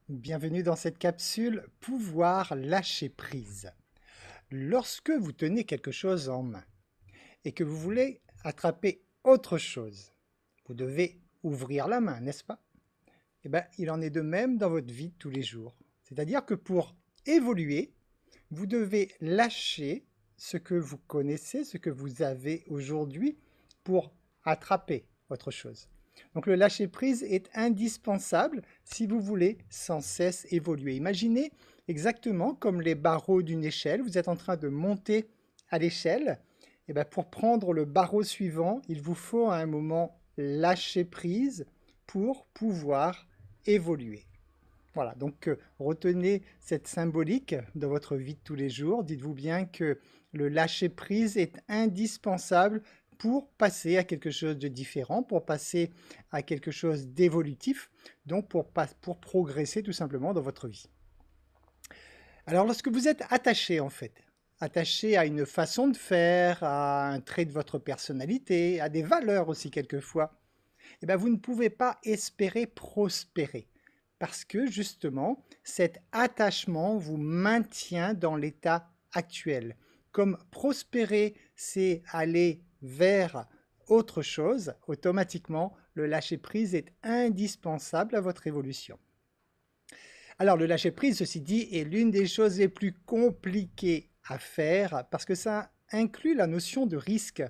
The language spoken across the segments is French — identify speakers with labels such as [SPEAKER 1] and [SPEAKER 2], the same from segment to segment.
[SPEAKER 1] Bienvenue dans cette capsule Pouvoir lâcher prise. Lorsque vous tenez quelque chose en main et que vous voulez attraper autre chose, vous devez ouvrir la main, n'est-ce pas? Eh bien, il en est de même dans votre vie de tous les jours. C'est-à-dire que pour évoluer, vous devez lâcher ce que vous connaissez, ce que vous avez aujourd'hui pour attraper autre chose. Donc le lâcher-prise est indispensable si vous voulez sans cesse évoluer. Imaginez exactement comme les barreaux d'une échelle, vous êtes en train de monter à l'échelle, et bien pour prendre le barreau suivant, il vous faut à un moment lâcher prise pour pouvoir évoluer. Voilà, donc retenez cette symbolique dans votre vie de tous les jours. Dites-vous bien que le lâcher-prise est indispensable pour passer à quelque chose de différent, pour passer à quelque chose d'évolutif, donc pour progresser tout simplement dans votre vie. Alors lorsque vous êtes attaché en fait, attaché à une façon de faire, à un trait de votre personnalité, à des valeurs aussi quelquefois, eh bien, vous ne pouvez pas espérer prospérer parce que justement, cet attachement vous maintient dans l'état actuel. Comme prospérer, c'est aller vers autre chose, automatiquement, le lâcher-prise est indispensable à votre évolution. Alors, le lâcher-prise, ceci dit, est l'une des choses les plus compliquées à faire parce que ça inclut la notion de risque.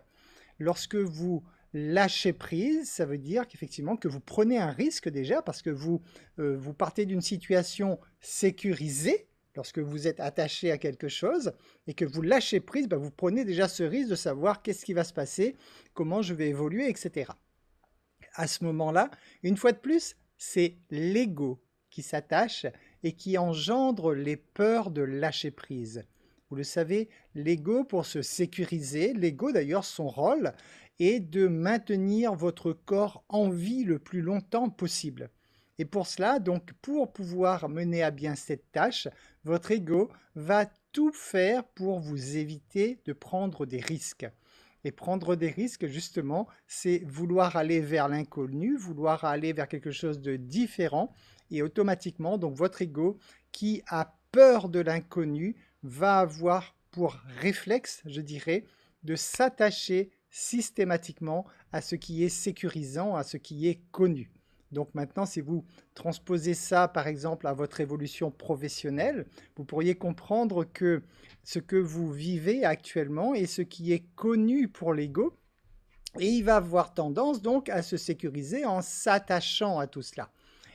[SPEAKER 1] Lorsque vous lâchez prise, ça veut dire qu'effectivement que vous prenez un risque déjà parce que vous partez d'une situation sécurisée lorsque vous êtes attaché à quelque chose et que vous lâchez prise, vous prenez déjà ce risque de savoir qu'est-ce qui va se passer, comment je vais évoluer, etc. À ce moment-là, une fois de plus, c'est l'ego qui s'attache et qui engendre les peurs de lâcher prise. Vous le savez, l'ego, pour se sécuriser, l'ego d'ailleurs, son rôle est de maintenir votre corps en vie le plus longtemps possible. Et pour cela, donc, pour pouvoir mener à bien cette tâche, votre ego va tout faire pour vous éviter de prendre des risques. Et prendre des risques, justement, c'est vouloir aller vers l'inconnu, vouloir aller vers quelque chose de différent. Et automatiquement, donc, votre ego, qui a peur de l'inconnu, va avoir pour réflexe, je dirais, de s'attacher systématiquement à ce qui est sécurisant, à ce qui est connu. Donc maintenant, si vous transposez ça, par exemple, à votre évolution professionnelle, vous pourriez comprendre que ce que vous vivez actuellement est ce qui est connu pour l'ego, et il va avoir tendance donc à se sécuriser en s'attachant à tout cela.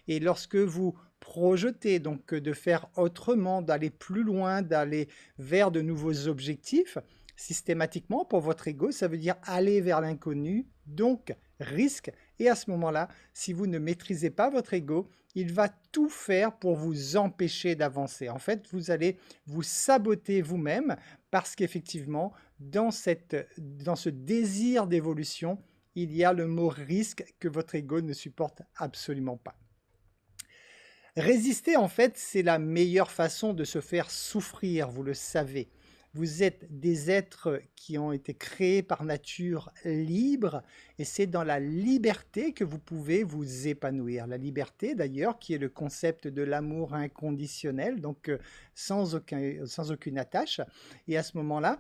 [SPEAKER 1] Et lorsque vous projetez donc de faire autrement, d'aller plus loin, d'aller vers de nouveaux objectifs, systématiquement pour votre ego, ça veut dire aller vers l'inconnu, donc risque. Et à ce moment-là, si vous ne maîtrisez pas votre ego, il va tout faire pour vous empêcher d'avancer. En fait, vous allez vous saboter vous-même parce qu'effectivement, dans ce désir d'évolution, il y a le mot risque que votre ego ne supporte absolument pas. Résister, en fait, c'est la meilleure façon de se faire souffrir, vous le savez. Vous êtes des êtres qui ont été créés par nature libres et c'est dans la liberté que vous pouvez vous épanouir. La liberté, d'ailleurs, qui est le concept de l'amour inconditionnel, donc sans aucune attache. Et à ce moment-là,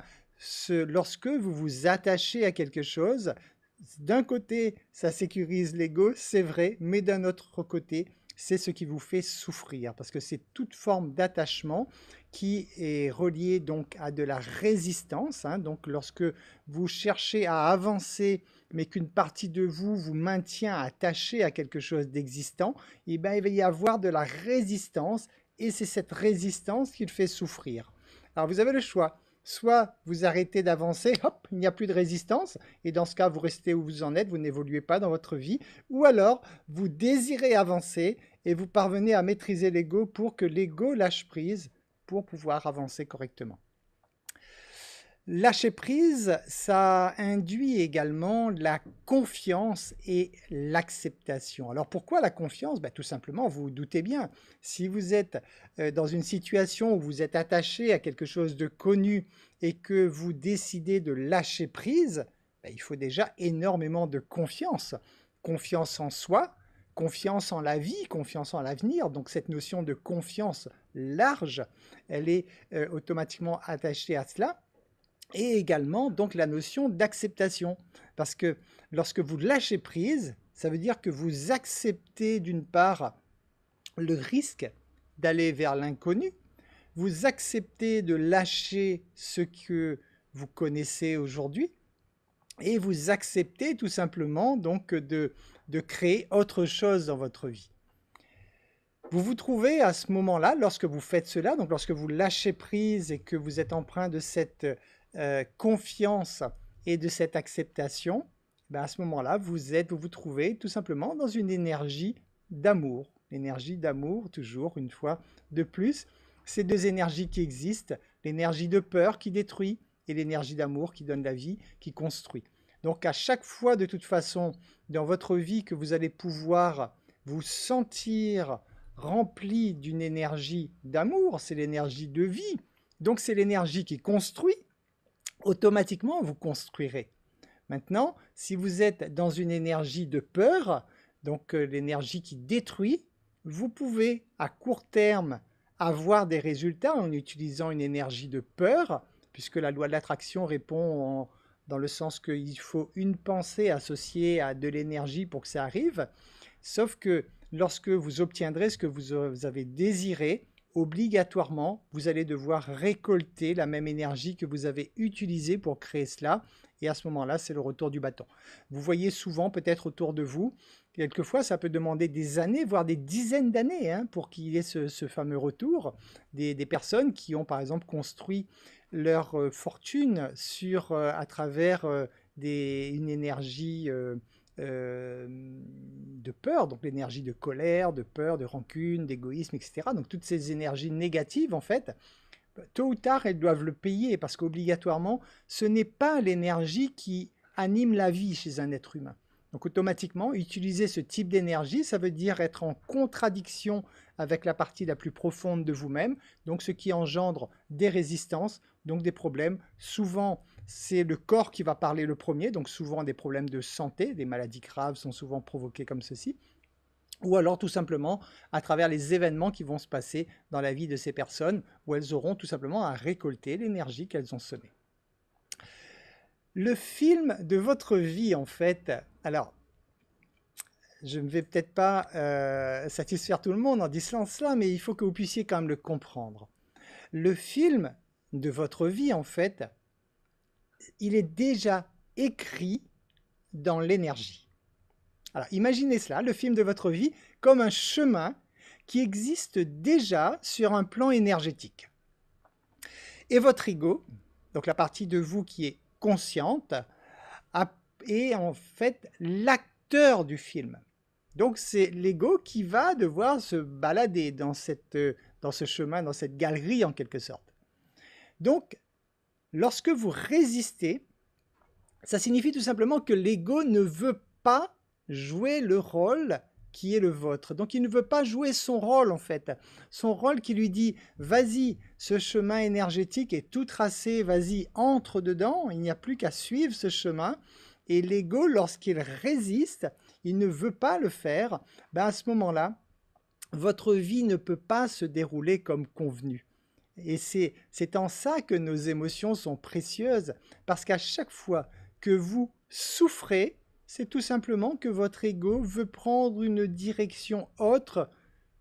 [SPEAKER 1] lorsque vous vous attachez à quelque chose, d'un côté, ça sécurise l'ego, c'est vrai, mais d'un autre côté, c'est ce qui vous fait souffrir, parce que c'est toute forme d'attachement qui est reliée donc à de la résistance. Donc lorsque vous cherchez à avancer, mais qu'une partie de vous vous maintient attaché à quelque chose d'existant, eh bien, il va y avoir de la résistance, et c'est cette résistance qui le fait souffrir. Alors vous avez le choix. Soit vous arrêtez d'avancer, hop, il n'y a plus de résistance, et dans ce cas, vous restez où vous en êtes, vous n'évoluez pas dans votre vie, ou alors vous désirez avancer et vous parvenez à maîtriser l'ego pour que l'ego lâche prise pour pouvoir avancer correctement. Lâcher prise, ça induit également la confiance et l'acceptation. Alors pourquoi la confiance? Tout simplement, vous vous doutez bien, si vous êtes dans une situation où vous êtes attaché à quelque chose de connu et que vous décidez de lâcher prise, il faut déjà énormément de confiance. Confiance en soi, confiance en la vie, confiance en l'avenir. Donc cette notion de confiance large, elle est automatiquement attachée à cela. Et également donc la notion d'acceptation. Parce que lorsque vous lâchez prise, ça veut dire que vous acceptez d'une part le risque d'aller vers l'inconnu, vous acceptez de lâcher ce que vous connaissez aujourd'hui, et vous acceptez tout simplement donc de créer autre chose dans votre vie. Vous vous trouvez à ce moment-là, lorsque vous faites cela, donc lorsque vous lâchez prise et que vous êtes empreint de cette confiance et de cette acceptation, ben à ce moment-là, vous vous trouvez tout simplement dans une énergie d'amour. L'énergie d'amour, toujours une fois de plus, ces deux énergies qui existent, l'énergie de peur qui détruit et l'énergie d'amour qui donne la vie, qui construit. Donc à chaque fois, de toute façon, dans votre vie, que vous allez pouvoir vous sentir rempli d'une énergie d'amour, c'est l'énergie de vie, donc c'est l'énergie qui construit, automatiquement vous construirez. Maintenant, si vous êtes dans une énergie de peur, donc l'énergie qui détruit, vous pouvez à court terme avoir des résultats en utilisant une énergie de peur, puisque la loi de l'attraction répond dans le sens qu'il faut une pensée associée à de l'énergie pour que ça arrive, sauf que lorsque vous obtiendrez ce que vous avez désiré, obligatoirement, vous allez devoir récolter la même énergie que vous avez utilisée pour créer cela, et à ce moment-là, c'est le retour du bâton. Vous voyez souvent, peut-être autour de vous, quelquefois, ça peut demander des années, voire des dizaines d'années, hein, pour qu'il y ait ce fameux retour. Des personnes qui ont, par exemple, construit leur fortune à travers une énergie de peur, donc l'énergie de colère, de peur, de rancune, d'égoïsme, etc. Donc toutes ces énergies négatives, en fait, tôt ou tard, elles doivent le payer, parce qu'obligatoirement, ce n'est pas l'énergie qui anime la vie chez un être humain. Donc automatiquement, utiliser ce type d'énergie, ça veut dire être en contradiction avec la partie la plus profonde de vous-même, donc ce qui engendre des résistances, donc des problèmes. Souvent, c'est le corps qui va parler le premier, donc souvent des problèmes de santé, des maladies graves sont souvent provoquées comme ceci, ou alors tout simplement à travers les événements qui vont se passer dans la vie de ces personnes, où elles auront tout simplement à récolter l'énergie qu'elles ont semée. Le film de votre vie, en fait, alors, je ne vais peut-être pas satisfaire tout le monde en disant cela, mais il faut que vous puissiez quand même le comprendre. Le film de votre vie, en fait, il est déjà écrit dans l'énergie. Alors, imaginez cela, le film de votre vie, comme un chemin qui existe déjà sur un plan énergétique. Et votre ego, donc la partie de vous qui est consciente, est en fait l'acteur du film. Donc c'est l'ego qui va devoir se balader dans ce chemin, dans cette galerie en quelque sorte. Donc, lorsque vous résistez, ça signifie tout simplement que l'ego ne veut pas jouer le rôle qui est le vôtre. Donc il ne veut pas jouer son rôle en fait. Son rôle qui lui dit « Vas-y, ce chemin énergétique est tout tracé, vas-y, entre dedans, il n'y a plus qu'à suivre ce chemin. » Et l'ego, lorsqu'il résiste, il ne veut pas le faire, ben à ce moment-là, votre vie ne peut pas se dérouler comme convenu. Et c'est en ça que nos émotions sont précieuses, parce qu'à chaque fois que vous souffrez, c'est tout simplement que votre ego veut prendre une direction autre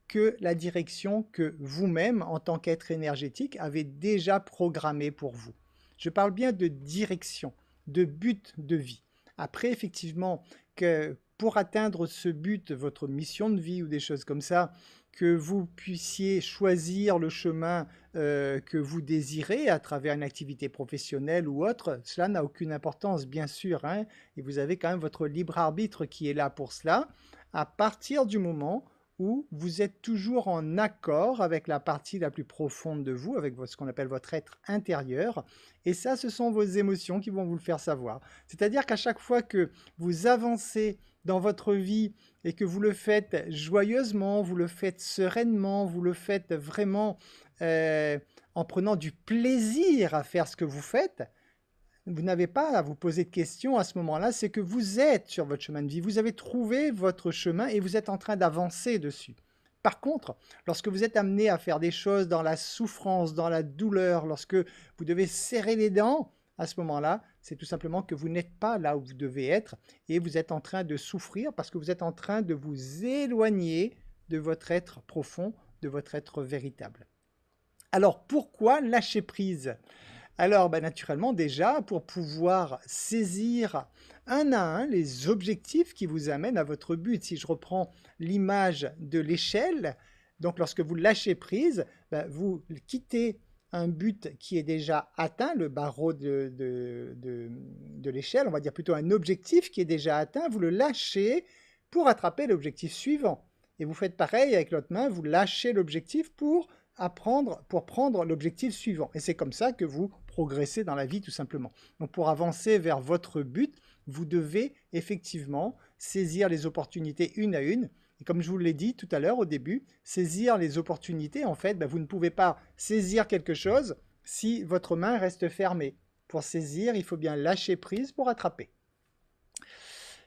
[SPEAKER 1] que la direction que vous-même, en tant qu'être énergétique, avez déjà programmée pour vous. Je parle bien de direction, de but de vie. Après, effectivement, que pour atteindre ce but, votre mission de vie ou des choses comme ça, que vous puissiez choisir le chemin que vous désirez à travers une activité professionnelle ou autre, cela n'a aucune importance, bien sûr, hein, et vous avez quand même votre libre arbitre qui est là pour cela, à partir du moment où vous êtes toujours en accord avec la partie la plus profonde de vous, avec ce qu'on appelle votre être intérieur, et ça, ce sont vos émotions qui vont vous le faire savoir. C'est-à-dire qu'à chaque fois que vous avancez dans votre vie et que vous le faites joyeusement, vous le faites sereinement, vous le faites vraiment en prenant du plaisir à faire ce que vous faites, vous n'avez pas à vous poser de questions à ce moment-là, c'est que vous êtes sur votre chemin de vie, vous avez trouvé votre chemin et vous êtes en train d'avancer dessus. Par contre, lorsque vous êtes amené à faire des choses dans la souffrance, dans la douleur, lorsque vous devez serrer les dents, à ce moment-là, c'est tout simplement que vous n'êtes pas là où vous devez être et vous êtes en train de souffrir parce que vous êtes en train de vous éloigner de votre être profond, de votre être véritable. Alors, pourquoi lâcher prise? Alors, naturellement, déjà, pour pouvoir saisir un à un les objectifs qui vous amènent à votre but. Si je reprends l'image de l'échelle, donc lorsque vous lâchez prise, vous quittez un but qui est déjà atteint, le barreau de l'échelle, on va dire plutôt un objectif qui est déjà atteint, vous le lâchez pour attraper l'objectif suivant. Et vous faites pareil avec l'autre main, vous lâchez l'objectif pour prendre l'objectif suivant. Et c'est comme ça que vous progressez dans la vie tout simplement. Donc pour avancer vers votre but, vous devez effectivement saisir les opportunités une à une. Et comme je vous l'ai dit tout à l'heure au début, saisir les opportunités, en fait, vous ne pouvez pas saisir quelque chose si votre main reste fermée. Pour saisir, il faut bien lâcher prise pour attraper.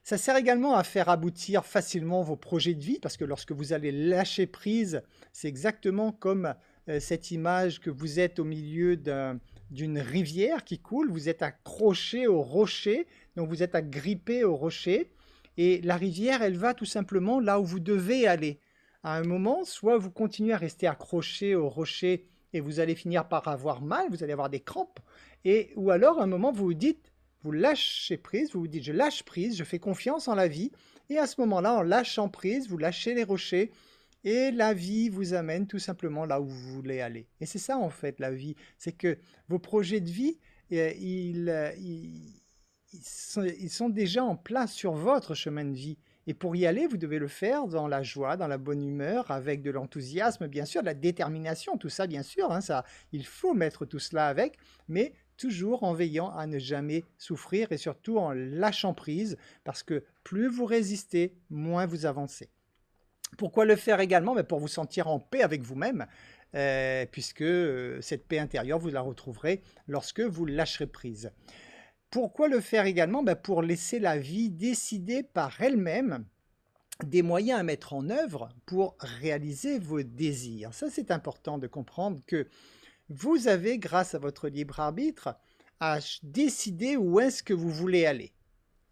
[SPEAKER 1] Ça sert également à faire aboutir facilement vos projets de vie, parce que lorsque vous allez lâcher prise, c'est exactement comme cette image que vous êtes au milieu d'une rivière qui coule, vous êtes accroché au rocher, donc vous êtes agrippé au rocher, et la rivière, elle va tout simplement là où vous devez aller. À un moment, soit vous continuez à rester accroché au rocher et vous allez finir par avoir mal, vous allez avoir des crampes, ou alors à un moment vous vous dites, vous lâchez prise, vous vous dites je lâche prise, je fais confiance en la vie, et à ce moment-là, en lâchant prise, vous lâchez les rochers, et la vie vous amène tout simplement là où vous voulez aller. Et c'est ça en fait la vie, c'est que vos projets de vie, ils sont déjà en place sur votre chemin de vie. Et pour y aller, vous devez le faire dans la joie, dans la bonne humeur, avec de l'enthousiasme, bien sûr, de la détermination, tout ça, bien sûr, il faut mettre tout cela avec, mais toujours en veillant à ne jamais souffrir et surtout en lâchant prise, parce que plus vous résistez, moins vous avancez. Pourquoi le faire également? Pour vous sentir en paix avec vous-même, puisque cette paix intérieure, vous la retrouverez lorsque vous lâcherez prise. Pourquoi le faire également? Pour laisser la vie décider par elle-même des moyens à mettre en œuvre pour réaliser vos désirs. Ça, c'est important de comprendre que vous avez, grâce à votre libre arbitre, à décider où est-ce que vous voulez aller.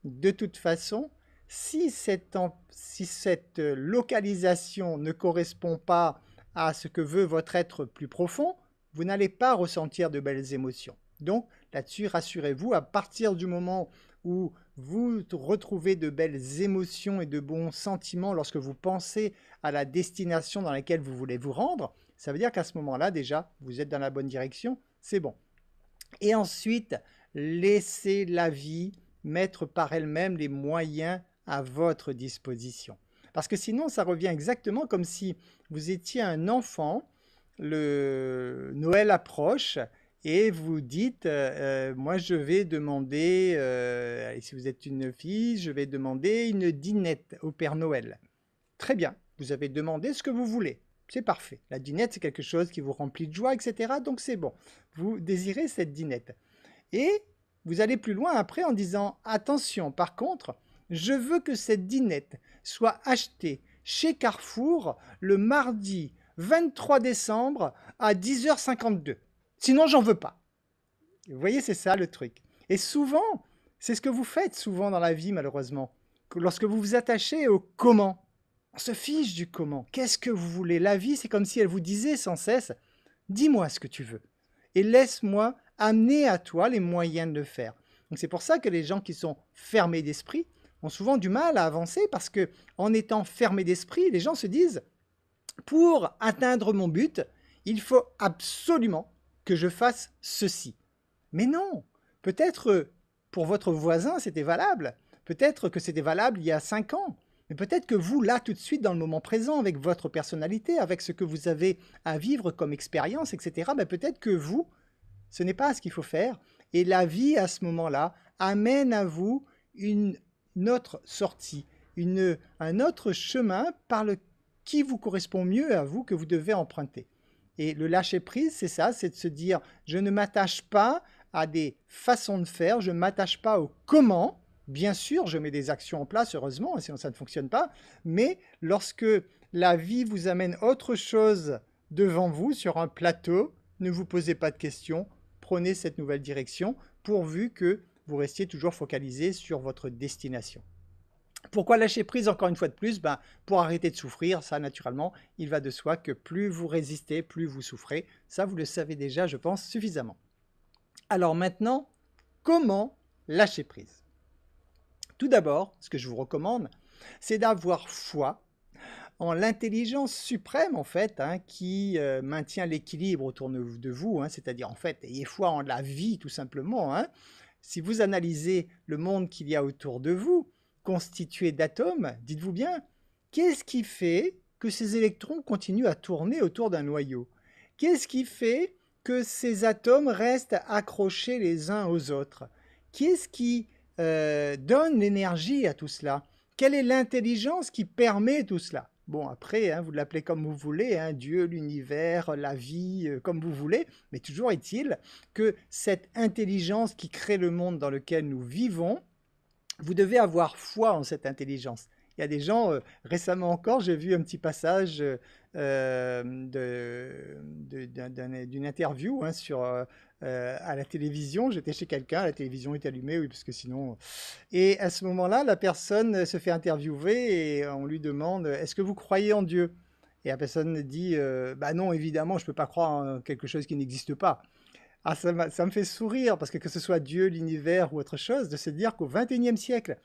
[SPEAKER 1] De toute façon, si cette localisation ne correspond pas à ce que veut votre être plus profond, vous n'allez pas ressentir de belles émotions. Donc là-dessus, rassurez-vous, à partir du moment où vous retrouvez de belles émotions et de bons sentiments lorsque vous pensez à la destination dans laquelle vous voulez vous rendre, ça veut dire qu'à ce moment-là, déjà, vous êtes dans la bonne direction, c'est bon. Et ensuite, laissez la vie mettre par elle-même les moyens à votre disposition. Parce que sinon, ça revient exactement comme si vous étiez un enfant, le Noël approche, et vous dites, moi je vais demander, si vous êtes une fille, je vais demander une dinette au Père Noël. Très bien, vous avez demandé ce que vous voulez. C'est parfait. La dinette, c'est quelque chose qui vous remplit de joie, etc. Donc c'est bon. Vous désirez cette dinette. Et vous allez plus loin après en disant, attention, par contre, je veux que cette dinette soit achetée chez Carrefour le mardi 23 décembre à 10h52. Sinon, j'en veux pas. Vous voyez, c'est ça le truc. Et souvent, c'est ce que vous faites souvent dans la vie, malheureusement. Lorsque vous vous attachez au comment, on se fiche du comment. Qu'est-ce que vous voulez? La vie, c'est comme si elle vous disait sans cesse, dis-moi ce que tu veux. Et laisse-moi amener à toi les moyens de le faire. Donc c'est pour ça que les gens qui sont fermés d'esprit ont souvent du mal à avancer parce que en étant fermés d'esprit, les gens se disent, pour atteindre mon but, il faut absolument que je fasse ceci. Mais non, peut-être pour votre voisin c'était valable, peut-être que c'était valable il y a 5 ans, mais peut-être que vous, là, tout de suite, dans le moment présent, avec votre personnalité, avec ce que vous avez à vivre comme expérience, etc., peut-être que vous, ce n'est pas ce qu'il faut faire, et la vie, à ce moment-là, amène à vous une autre sortie, un autre chemin qui vous correspond mieux à vous, que vous devez emprunter. Et le lâcher-prise, c'est ça, c'est de se dire, je ne m'attache pas à des façons de faire, je ne m'attache pas au comment. Bien sûr, je mets des actions en place, heureusement, sinon ça ne fonctionne pas. Mais lorsque la vie vous amène autre chose devant vous, sur un plateau, ne vous posez pas de questions, prenez cette nouvelle direction, pourvu que vous restiez toujours focalisé sur votre destination. Pourquoi lâcher prise encore une fois de plus? Pour arrêter de souffrir, ça naturellement, il va de soi que plus vous résistez, plus vous souffrez. Ça, vous le savez déjà, je pense, suffisamment. Alors maintenant, comment lâcher prise? Tout d'abord, ce que je vous recommande, c'est d'avoir foi en l'intelligence suprême, en fait, qui maintient l'équilibre autour de vous, c'est-à-dire, en fait, ayez foi en la vie, tout simplement. Si vous analysez le monde qu'il y a autour de vous, constitué d'atomes, dites-vous bien, qu'est-ce qui fait que ces électrons continuent à tourner autour d'un noyau? Qu'est-ce qui fait que ces atomes restent accrochés les uns aux autres? Qu'est-ce qui donne l'énergie à tout cela? Quelle est l'intelligence qui permet tout cela? Bon, après, vous l'appelez comme vous voulez, Dieu, l'univers, la vie, comme vous voulez, mais toujours est-il que cette intelligence qui crée le monde dans lequel nous vivons, vous devez avoir foi en cette intelligence. Il y a des gens, récemment encore, j'ai vu un petit passage d'une interview à la télévision. J'étais chez quelqu'un, la télévision est allumée, oui, parce que sinon... Et à ce moment-là, la personne se fait interviewer et on lui demande « Est-ce que vous croyez en Dieu ?» Et la personne dit « Bah non, évidemment, je ne peux pas croire en quelque chose qui n'existe pas. » Ah, ça me fait sourire, parce que ce soit Dieu, l'univers ou autre chose, de se dire qu'au XXIe siècle,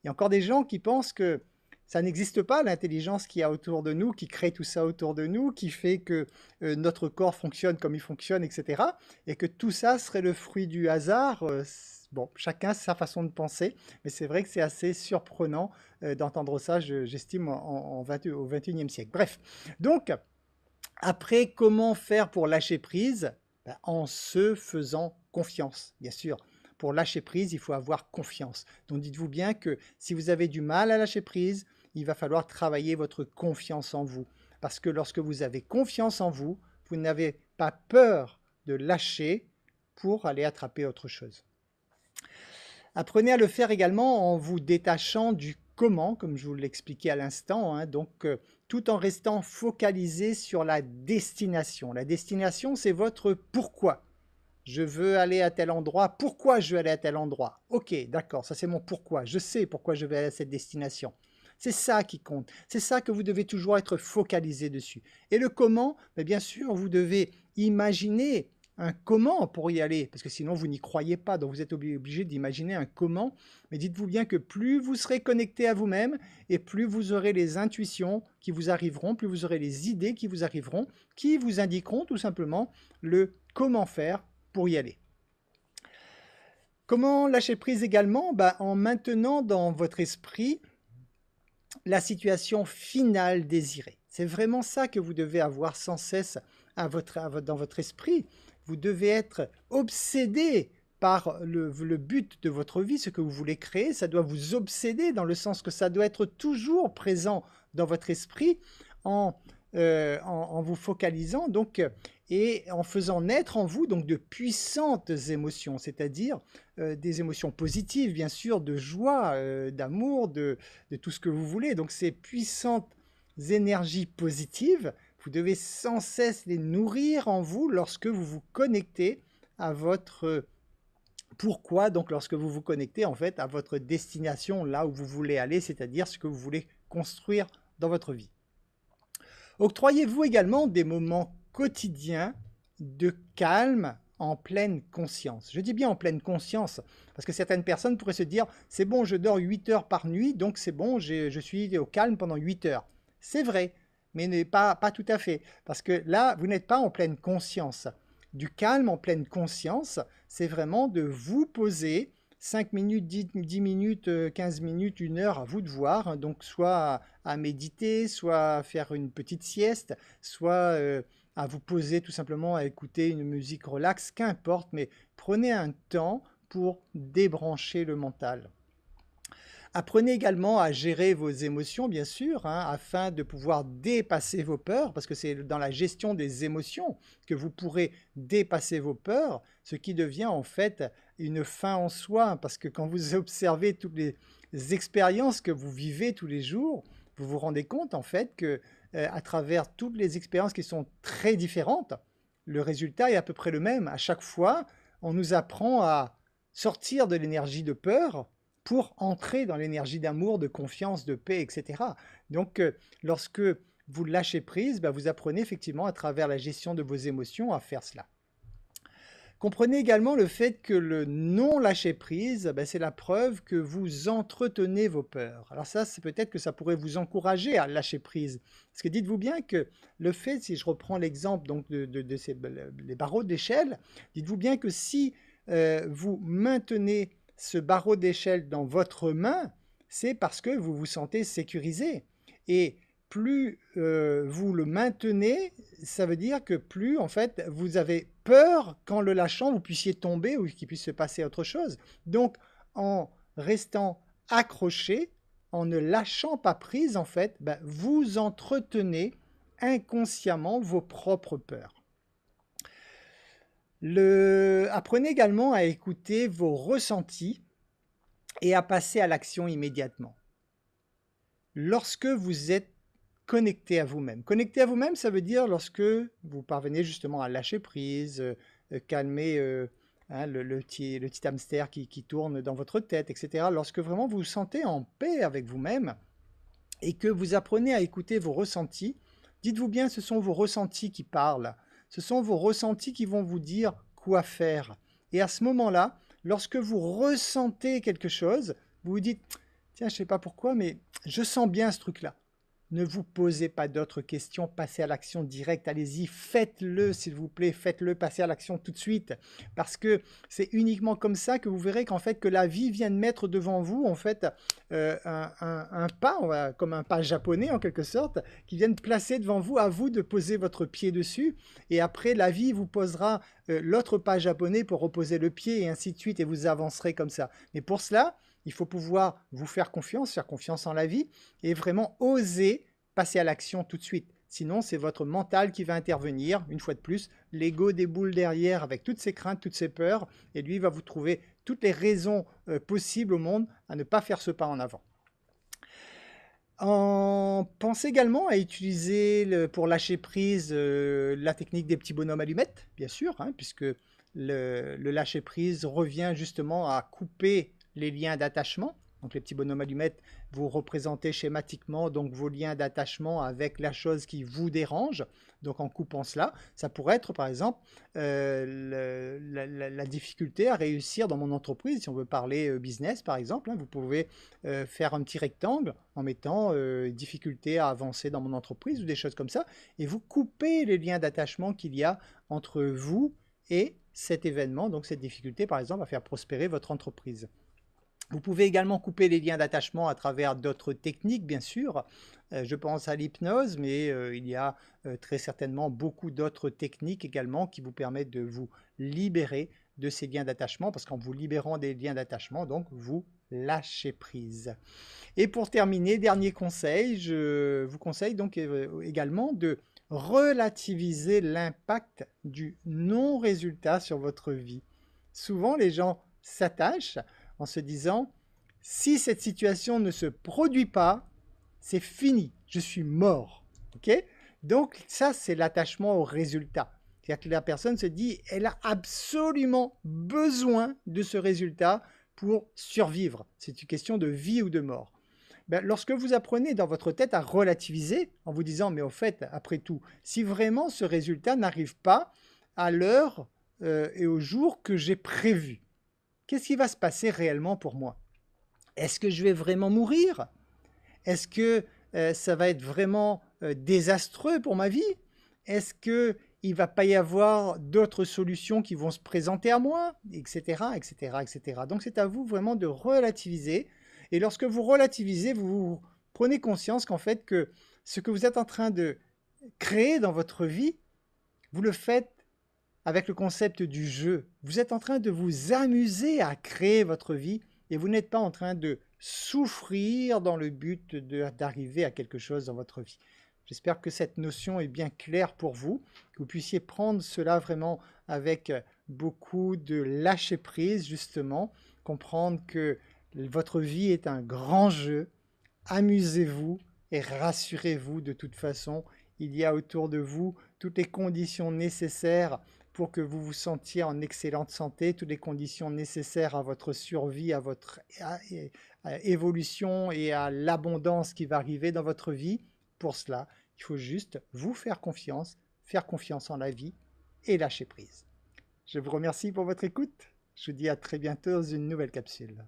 [SPEAKER 1] il y a encore des gens qui pensent que ça n'existe pas, l'intelligence qu'il y a autour de nous, qui crée tout ça autour de nous, qui fait que notre corps fonctionne comme il fonctionne, etc. Et que tout ça serait le fruit du hasard. Bon, chacun sa façon de penser, mais c'est vrai que c'est assez surprenant d'entendre ça, j'estime, au XXIe siècle. Bref, donc, après, comment faire pour lâcher prise? En se faisant confiance, bien sûr. Pour lâcher prise, il faut avoir confiance. Donc dites-vous bien que si vous avez du mal à lâcher prise, il va falloir travailler votre confiance en vous. Parce que lorsque vous avez confiance en vous, vous n'avez pas peur de lâcher pour aller attraper autre chose. Apprenez à le faire également en vous détachant du comment, comme je vous l'expliquais à l'instant, tout en restant focalisé sur la destination. La destination, c'est votre pourquoi. Je veux aller à tel endroit. Pourquoi je veux aller à tel endroit? Ok, d'accord, ça c'est mon pourquoi. Je sais pourquoi je vais aller à cette destination. C'est ça qui compte. C'est ça que vous devez toujours être focalisé dessus. Et le comment, bien sûr, vous devez imaginer un comment pour y aller, parce que sinon vous n'y croyez pas, donc vous êtes obligé d'imaginer un comment. Mais dites-vous bien que plus vous serez connecté à vous-même, et plus vous aurez les intuitions qui vous arriveront, plus vous aurez les idées qui vous arriveront, qui vous indiqueront tout simplement le comment faire pour y aller. Comment lâcher prise également? En maintenant dans votre esprit la situation finale désirée. C'est vraiment ça que vous devez avoir sans cesse dans votre esprit. Vous devez être obsédé par le but de votre vie, ce que vous voulez créer. Ça doit vous obséder dans le sens que ça doit être toujours présent dans votre esprit en vous focalisant et en faisant naître en vous de puissantes émotions, c'est-à-dire des émotions positives, bien sûr, de joie, d'amour, de tout ce que vous voulez. Donc ces puissantes énergies positives, vous devez sans cesse les nourrir en vous lorsque vous vous connectez à votre pourquoi, donc lorsque vous vous connectez en fait à votre destination, là où vous voulez aller, c'est-à-dire ce que vous voulez construire dans votre vie. Octroyez-vous également des moments quotidiens de calme en pleine conscience. Je dis bien en pleine conscience, parce que certaines personnes pourraient se dire « c'est bon, je dors 8 heures par nuit, donc c'est bon, je suis au calme pendant 8 heures ». C'est vrai, mais pas tout à fait, parce que là, vous n'êtes pas en pleine conscience. Du calme en pleine conscience, c'est vraiment de vous poser 5 minutes, 10 minutes, 15 minutes, 1 heure, à vous de voir. Donc soit à méditer, soit à faire une petite sieste, soit à vous poser tout simplement à écouter une musique relaxe, qu'importe, mais prenez un temps pour débrancher le mental. Apprenez également à gérer vos émotions, bien sûr, hein, afin de pouvoir dépasser vos peurs, parce que c'est dans la gestion des émotions que vous pourrez dépasser vos peurs, ce qui devient en fait une fin en soi, parce que quand vous observez toutes les expériences que vous vivez tous les jours, vous vous rendez compte en fait que à travers toutes les expériences qui sont très différentes, le résultat est à peu près le même. À chaque fois, on nous apprend à sortir de l'énergie de peur pour entrer dans l'énergie d'amour, de confiance, de paix, etc. Donc, lorsque vous lâchez prise, vous apprenez effectivement à travers la gestion de vos émotions à faire cela. Comprenez également le fait que le non-lâcher prise, c'est la preuve que vous entretenez vos peurs. Alors ça, c'est peut-être que ça pourrait vous encourager à lâcher prise. Parce que dites-vous bien que le fait, si je reprends l'exemple donc de les barreaux d'échelle, dites-vous bien que si vous maintenez ce barreau d'échelle dans votre main, c'est parce que vous vous sentez sécurisé. Et plus vous le maintenez, ça veut dire que plus en fait vous avez peur qu'en le lâchant vous puissiez tomber ou qu'il puisse se passer autre chose. Donc en restant accroché, en ne lâchant pas prise en fait, vous entretenez inconsciemment vos propres peurs. Apprenez également à écouter vos ressentis et à passer à l'action immédiatement. Lorsque vous êtes connecté à vous-même. Connecté à vous-même, ça veut dire lorsque vous parvenez justement à lâcher prise, calmer le petit hamster qui tourne dans votre tête, etc. Lorsque vraiment vous vous sentez en paix avec vous-même et que vous apprenez à écouter vos ressentis, dites-vous bien, ce sont vos ressentis qui parlent. Ce sont vos ressentis qui vont vous dire quoi faire. Et à ce moment-là, lorsque vous ressentez quelque chose, vous vous dites « Tiens, je ne sais pas pourquoi, mais je sens bien ce truc-là ». Ne vous posez pas d'autres questions, passez à l'action directe, allez-y, faites-le s'il vous plaît, faites-le, passez à l'action tout de suite. Parce que c'est uniquement comme ça que vous verrez qu'en fait que la vie vient de mettre devant vous en fait un pas, comme un pas japonais en quelque sorte, qui vient de placer devant vous, à vous de poser votre pied dessus. Et après la vie vous posera l'autre pas japonais pour reposer le pied et ainsi de suite et vous avancerez comme ça. Mais pour cela, il faut pouvoir vous faire confiance en la vie et vraiment oser passer à l'action tout de suite. Sinon, c'est votre mental qui va intervenir, une fois de plus, l'ego déboule derrière avec toutes ses craintes, toutes ses peurs, et lui va vous trouver toutes les raisons possibles au monde à ne pas faire ce pas en avant. Pensez également à utiliser pour lâcher prise la technique des petits bonhommes allumettes, bien sûr, hein, puisque le lâcher prise revient justement à couper les liens d'attachement. Donc les petits bonhommes allumettes, vous représentez schématiquement donc vos liens d'attachement avec la chose qui vous dérange. Donc en coupant cela, ça pourrait être par exemple la difficulté à réussir dans mon entreprise. Si on veut parler business par exemple, hein, vous pouvez faire un petit rectangle en mettant difficulté à avancer dans mon entreprise ou des choses comme ça. Et vous coupez les liens d'attachement qu'il y a entre vous et cet événement, donc cette difficulté par exemple à faire prospérer votre entreprise. Vous pouvez également couper les liens d'attachement à travers d'autres techniques, bien sûr. Je pense à l'hypnose, mais il y a très certainement beaucoup d'autres techniques également qui vous permettent de vous libérer de ces liens d'attachement, parce qu'en vous libérant des liens d'attachement, donc vous lâchez prise. Et pour terminer, dernier conseil, je vous conseille donc également de relativiser l'impact du non-résultat sur votre vie. Souvent, les gens s'attachent en se disant « Si cette situation ne se produit pas, c'est fini, je suis mort. » Okay? Donc ça, c'est l'attachement au résultat. C'est-à-dire que la personne se dit « Elle a absolument besoin de ce résultat pour survivre. » C'est une question de vie ou de mort. Lorsque vous apprenez dans votre tête à relativiser en vous disant « Mais au fait, après tout, si vraiment ce résultat n'arrive pas à l'heure et au jour que j'ai prévu, qu'est-ce qui va se passer réellement pour moi? Est-ce que je vais vraiment mourir? Est-ce que ça va être vraiment désastreux pour ma vie? Est-ce qu'il ne va pas y avoir d'autres solutions qui vont se présenter à moi? Etc., etc., etc. Donc c'est à vous vraiment de relativiser. Et lorsque vous relativisez, vous prenez conscience qu'en fait, que ce que vous êtes en train de créer dans votre vie, vous le faites avec le concept du jeu. Vous êtes en train de vous amuser à créer votre vie et vous n'êtes pas en train de souffrir dans le but d'arriver à quelque chose dans votre vie. J'espère que cette notion est bien claire pour vous, que vous puissiez prendre cela vraiment avec beaucoup de lâcher prise, justement, comprendre que votre vie est un grand jeu, amusez-vous et rassurez-vous de toute façon, il y a autour de vous toutes les conditions nécessaires pour que vous vous sentiez en excellente santé, toutes les conditions nécessaires à votre survie, à votre évolution et à l'abondance qui va arriver dans votre vie. Pour cela, il faut juste vous faire confiance en la vie et lâcher prise. Je vous remercie pour votre écoute. Je vous dis à très bientôt dans une nouvelle capsule.